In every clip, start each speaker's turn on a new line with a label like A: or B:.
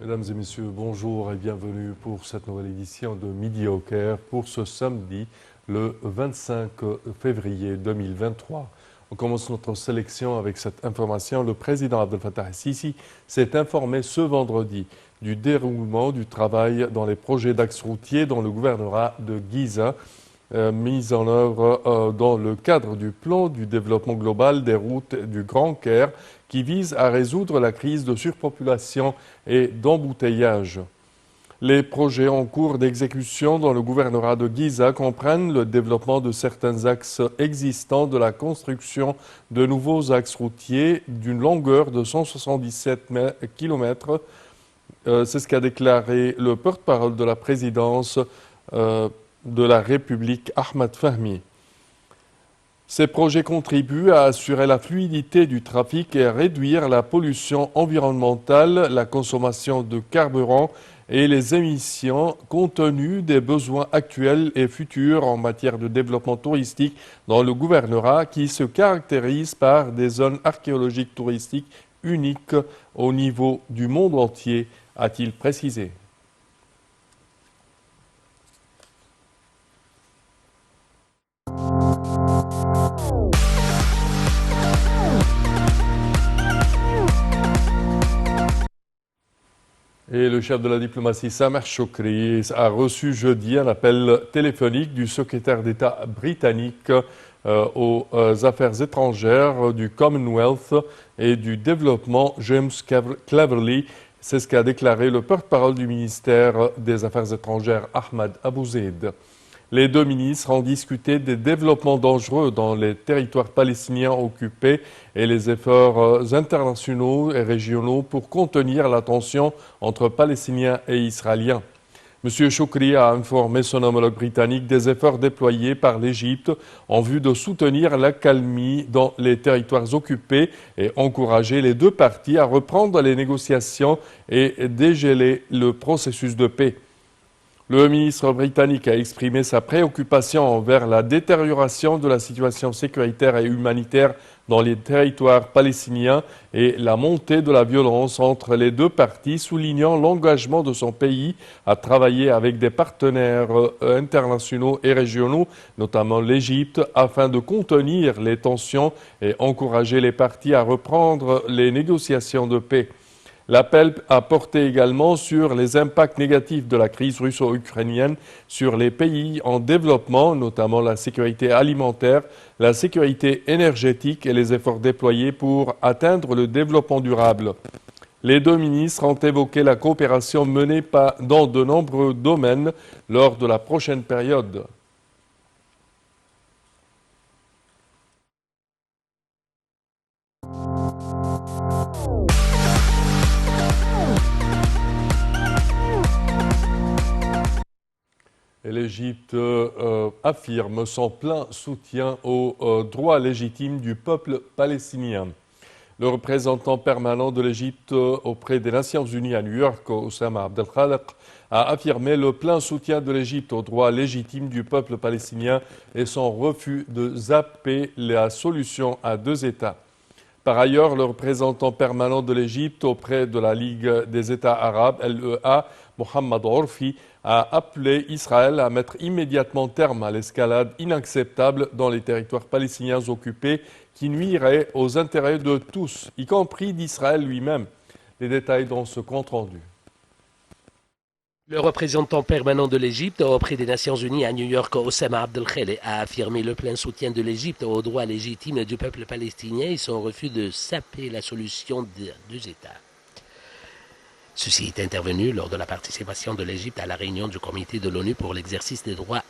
A: Mesdames et messieurs, bonjour et bienvenue pour cette nouvelle édition de Midi au Caire pour ce samedi, le 25 février 2023. On commence notre sélection avec cette information. Le président Abdel Fattah el-Sisi s'est informé ce vendredi du déroulement du travail dans les projets d'axes routiers dans le gouvernorat de Giza, mis en œuvre dans le cadre du plan du développement global des routes du Grand Caire qui vise à résoudre la crise de surpopulation et d'embouteillage. Les projets en cours d'exécution dans le gouvernorat de Giza comprennent le développement de certains axes existants, de la construction de nouveaux axes routiers d'une longueur de 177 km. C'est ce qu'a déclaré le porte-parole de la présidence de la République, Ahmed Fahmi. Ces projets contribuent à assurer la fluidité du trafic et à réduire la pollution environnementale, la consommation de carburant et les émissions compte tenu des besoins actuels et futurs en matière de développement touristique dans le gouvernorat qui se caractérise par des zones archéologiques touristiques uniques au niveau du monde entier, a-t-il précisé. Et le chef de la diplomatie, Sameh Choukri, a reçu jeudi un appel téléphonique du secrétaire d'État britannique aux affaires étrangères, du Commonwealth et du développement, James Cleverly. C'est ce qu'a déclaré le porte-parole du ministère des Affaires étrangères, Ahmed Abouzeid. Les deux ministres ont discuté des développements dangereux dans les territoires palestiniens occupés et les efforts internationaux et régionaux pour contenir la tension entre Palestiniens et Israéliens. M. Choukri a informé son homologue britannique des efforts déployés par l'Égypte en vue de soutenir l'accalmie dans les territoires occupés et encourager les deux parties à reprendre les négociations et dégeler le processus de paix. Le ministre britannique a exprimé sa préoccupation envers la détérioration de la situation sécuritaire et humanitaire dans les territoires palestiniens et la montée de la violence entre les deux parties, soulignant l'engagement de son pays à travailler avec des partenaires internationaux et régionaux, notamment l'Égypte, afin de contenir les tensions et encourager les parties à reprendre les négociations de paix. L'appel a porté également sur les impacts négatifs de la crise russo-ukrainienne sur les pays en développement, notamment la sécurité alimentaire, la sécurité énergétique et les efforts déployés pour atteindre le développement durable. Les deux ministres ont évoqué la coopération menée dans de nombreux domaines lors de la prochaine période. Et l'Égypte affirme son plein soutien aux droits légitimes du peuple palestinien. Le représentant permanent de l'Égypte auprès des Nations Unies à New York, Oussama Abdel Khaliq, a affirmé le plein soutien de l'Égypte aux droits légitimes du peuple palestinien et son refus de zapper la solution à deux États. Par ailleurs, le représentant permanent de l'Égypte auprès de la Ligue des États arabes, LEA, Mohamed Orfi, a appelé Israël à mettre immédiatement terme à l'escalade inacceptable dans les territoires palestiniens occupés qui nuirait aux intérêts de tous, y compris d'Israël lui-même. Les détails dans ce compte-rendu.
B: Le représentant permanent de l'Égypte auprès des Nations Unies à New York, Oussama Abdel Khaliq, a affirmé le plein soutien de l'Égypte aux droits légitimes du peuple palestinien et son refus de saper la solution de deux États. Ceci est intervenu lors de la participation de l'Égypte à la réunion du Comité de l'ONU pour l'exercice des droits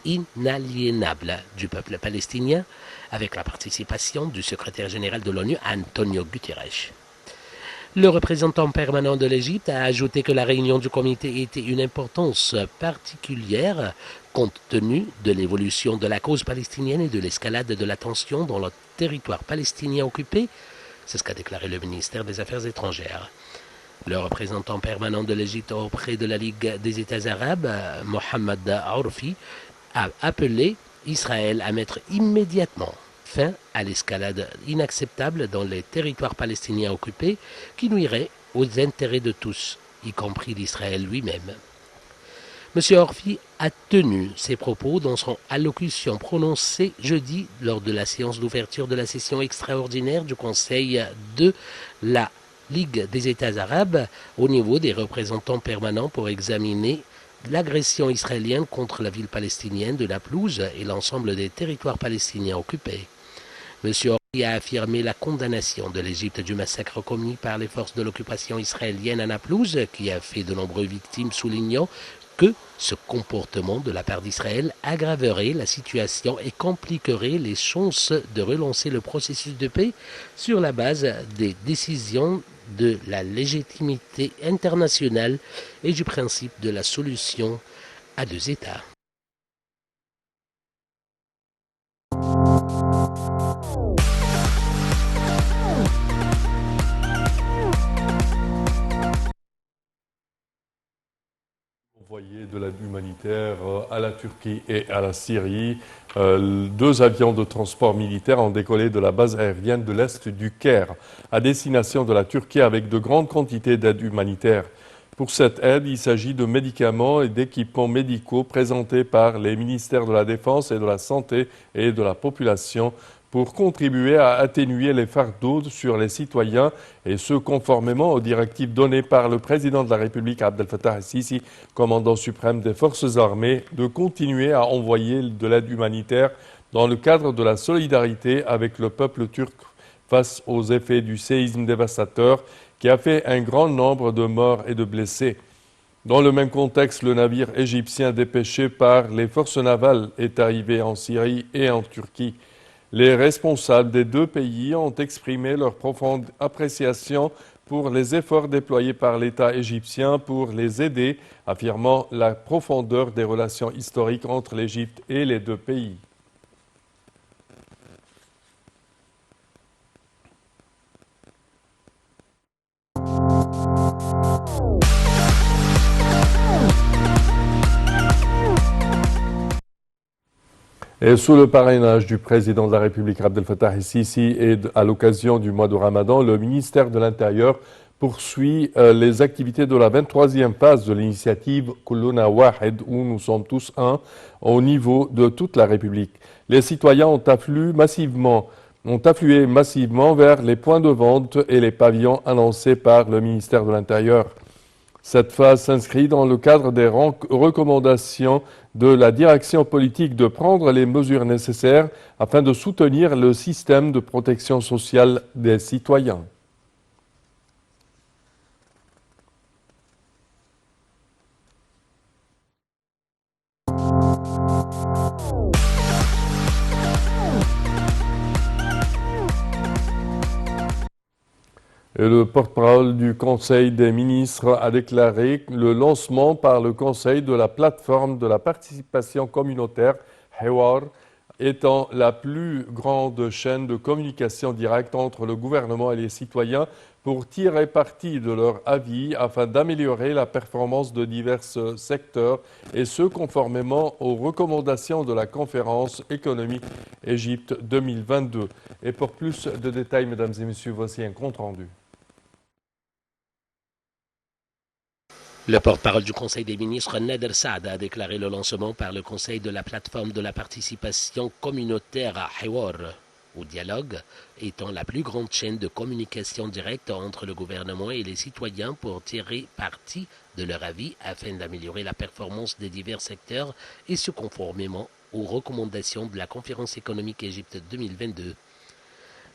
B: inaliénables du peuple palestinien, avec la participation du secrétaire général de l'ONU, Antonio Guterres. Le représentant permanent de l'Égypte a ajouté que la réunion du comité était une importance particulière compte tenu de l'évolution de la cause palestinienne et de l'escalade de la tension dans le territoire palestinien occupé. C'est ce qu'a déclaré le ministère des Affaires étrangères. Le représentant permanent de l'Égypte auprès de la Ligue des États arabes, Mohamed Orfi, a appelé Israël à mettre immédiatement fin à l'escalade inacceptable dans les territoires palestiniens occupés qui nuirait aux intérêts de tous, y compris d'Israël lui-même. M. Orfi a tenu ses propos dans son allocution prononcée jeudi lors de la séance d'ouverture de la session extraordinaire du Conseil de la Ligue des États arabes au niveau des représentants permanents pour examiner l'agression israélienne contre la ville palestinienne de Naplouse et l'ensemble des territoires palestiniens occupés. M. Orfi a affirmé la condamnation de l'Égypte du massacre commis par les forces de l'occupation israélienne à Naplouse, qui a fait de nombreuses victimes, soulignant que ce comportement de la part d'Israël aggraverait la situation et compliquerait les chances de relancer le processus de paix sur la base des décisions de la légitimité internationale et du principe de la solution à deux États.
A: Envoyé de l'aide humanitaire à la Turquie et à la Syrie. Deux avions de transport militaire ont décollé de la base aérienne de l'Est du Caire à destination de la Turquie avec de grandes quantités d'aide humanitaire. Pour cette aide, il s'agit de médicaments et d'équipements médicaux présentés par les ministères de la Défense et de la Santé et de la Population pour contribuer à atténuer les fardeaux sur les citoyens, et ce conformément aux directives données par le président de la République Abdel Fattah el-Sisi, commandant suprême des forces armées, de continuer à envoyer de l'aide humanitaire dans le cadre de la solidarité avec le peuple turc face aux effets du séisme dévastateur qui a fait un grand nombre de morts et de blessés. Dans le même contexte, le navire égyptien dépêché par les forces navales est arrivé en Syrie et en Turquie. Les responsables des deux pays ont exprimé leur profonde appréciation pour les efforts déployés par l'État égyptien pour les aider, affirmant la profondeur des relations historiques entre l'Égypte et les deux pays. Et sous le parrainage du président de la République Abdel Fattah el-Sisi et à l'occasion du mois de Ramadan, le ministère de l'Intérieur poursuit les activités de la 23e phase de l'initiative Kulluna Wahed, où nous sommes tous un, au niveau de toute la République. Les citoyens ont afflué massivement vers les points de vente et les pavillons annoncés par le ministère de l'Intérieur. Cette phase s'inscrit dans le cadre des recommandations de la direction politique de prendre les mesures nécessaires afin de soutenir le système de protection sociale des citoyens. Et le porte-parole du Conseil des ministres a déclaré le lancement par le Conseil de la plateforme de la participation communautaire Hiwar étant la plus grande chaîne de communication directe entre le gouvernement et les citoyens pour tirer parti de leur avis afin d'améliorer la performance de divers secteurs, et ce conformément aux recommandations de la conférence économique Égypte 2022. Et pour plus de détails, mesdames et messieurs, voici un compte-rendu.
B: Le porte-parole du Conseil des ministres, Nader Saad, a déclaré le lancement par le Conseil de la plateforme de la participation communautaire à Hiwar, au dialogue, étant la plus grande chaîne de communication directe entre le gouvernement et les citoyens pour tirer parti de leur avis afin d'améliorer la performance des divers secteurs, et ce conformément aux recommandations de la conférence économique Égypte 2022.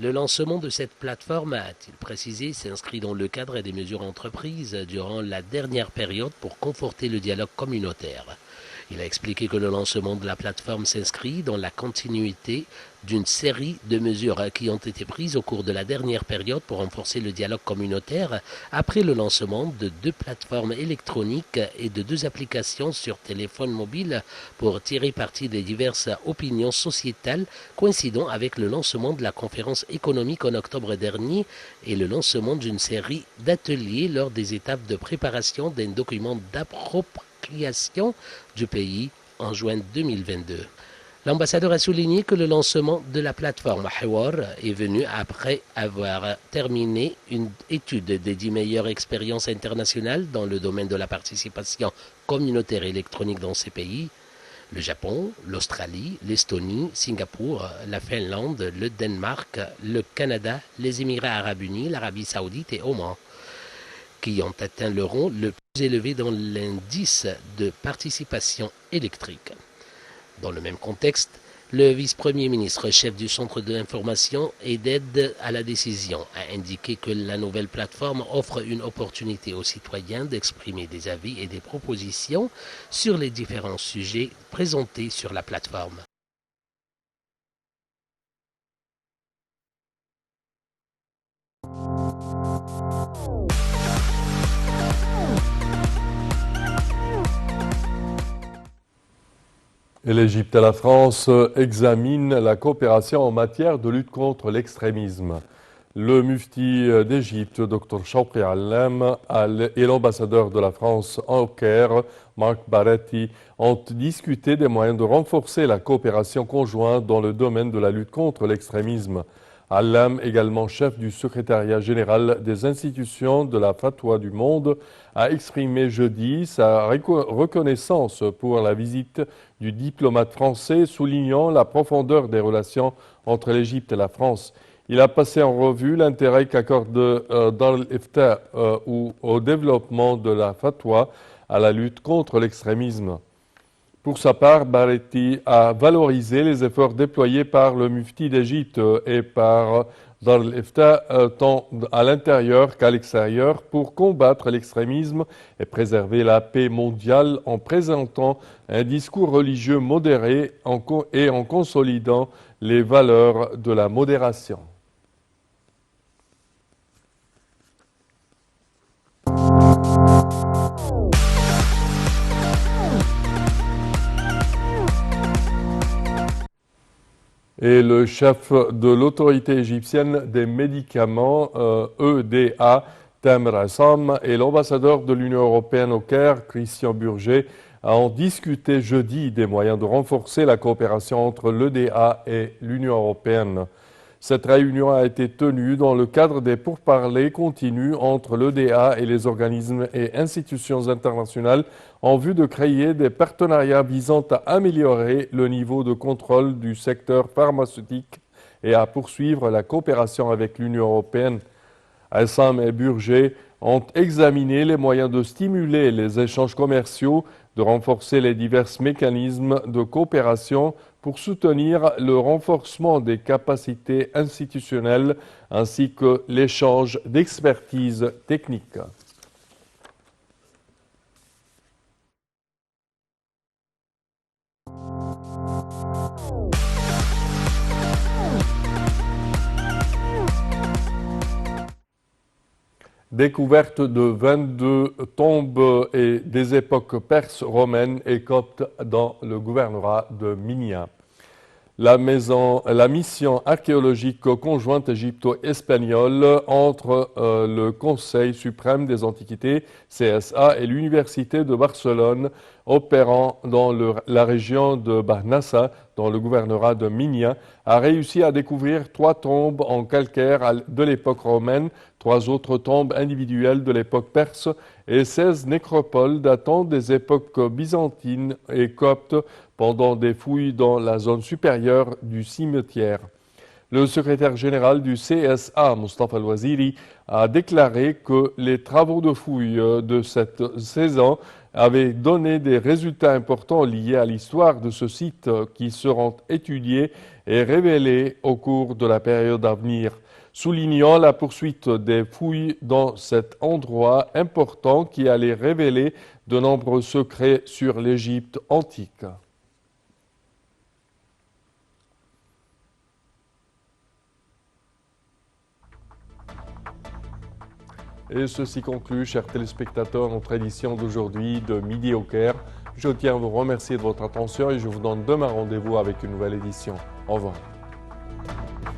B: Le lancement de cette plateforme, a-t-il précisé, s'inscrit dans le cadre des mesures entreprises durant la dernière période pour conforter le dialogue communautaire. Il a expliqué que le lancement de la plateforme s'inscrit dans la continuité d'une série de mesures qui ont été prises au cours de la dernière période pour renforcer le dialogue communautaire après le lancement de 2 plateformes électroniques et de 2 applications sur téléphone mobile pour tirer parti des diverses opinions sociétales, coïncidant avec le lancement de la conférence économique en octobre dernier et le lancement d'une série d'ateliers lors des étapes de préparation d'un document d'appropriation du pays en juin 2022. L'ambassadeur a souligné que le lancement de la plateforme Hiwar est venu après avoir terminé une étude des 10 meilleures expériences internationales dans le domaine de la participation communautaire électronique dans ces pays: le Japon, l'Australie, l'Estonie, Singapour, la Finlande, le Danemark, le Canada, les Émirats arabes unis, l'Arabie saoudite et Oman, qui ont atteint le rang le plus élevé dans l'indice de participation électrique. Dans le même contexte, le vice-premier ministre, chef du centre d'information et d'aide à la décision, a indiqué que la nouvelle plateforme offre une opportunité aux citoyens d'exprimer des avis et des propositions sur les différents sujets présentés sur la plateforme.
A: Et l'Égypte et la France examinent la coopération en matière de lutte contre l'extrémisme. Le mufti d'Égypte, Dr Shawqi Allem, et l'ambassadeur de la France au Caire, Marc Baretti, ont discuté des moyens de renforcer la coopération conjointe dans le domaine de la lutte contre l'extrémisme. Allem, également chef du secrétariat général des institutions de la Fatwa du monde, a exprimé jeudi sa reconnaissance pour la visite du diplomate français, soulignant la profondeur des relations entre l'Égypte et la France. Il a passé en revue l'intérêt qu'accorde Dar al-Ifta au développement de la fatwa à la lutte contre l'extrémisme. Pour sa part, Baretti a valorisé les efforts déployés par le mufti d'Égypte et par Dar al-Ifta tant à l'intérieur qu'à l'extérieur pour combattre l'extrémisme et préserver la paix mondiale en présentant un discours religieux modéré et en consolidant les valeurs de la modération. Et le chef de l'autorité égyptienne des médicaments, EDA, Tamer Assam, et l'ambassadeur de l'Union européenne au Caire, Christian Burger, ont discuté jeudi des moyens de renforcer la coopération entre l'EDA et l'Union européenne. Cette réunion a été tenue dans le cadre des pourparlers continus entre l'EDA et les organismes et institutions internationales en vue de créer des partenariats visant à améliorer le niveau de contrôle du secteur pharmaceutique et à poursuivre la coopération avec l'Union européenne. Assam et Burger ont examiné les moyens de stimuler les échanges commerciaux, de renforcer les divers mécanismes de coopération pour soutenir le renforcement des capacités institutionnelles ainsi que l'échange d'expertise technique. Découverte de 22 tombes et des époques perses, romaines et coptes dans le gouvernorat de Minya. La mission archéologique conjointe égypto-espagnole entre le Conseil suprême des antiquités, CSA, et l'Université de Barcelone, opérant dans la région de Barnassa, dans le gouvernorat de Minya, a réussi à découvrir 3 tombes en calcaire de l'époque romaine, 3 autres tombes individuelles de l'époque perse et 16 nécropoles datant des époques byzantines et coptes pendant des fouilles dans la zone supérieure du cimetière. Le secrétaire général du CSA, Mustafa Al-Waziri, a déclaré que les travaux de fouilles de cette saison avaient donné des résultats importants liés à l'histoire de ce site qui seront étudiés et révélés au cours de la période à venir, soulignant la poursuite des fouilles dans cet endroit important qui allait révéler de nombreux secrets sur l'Égypte antique. Et ceci conclut, chers téléspectateurs, notre édition d'aujourd'hui de Midi au Caire. Je tiens à vous remercier de votre attention et je vous donne demain rendez-vous avec une nouvelle édition. Au revoir.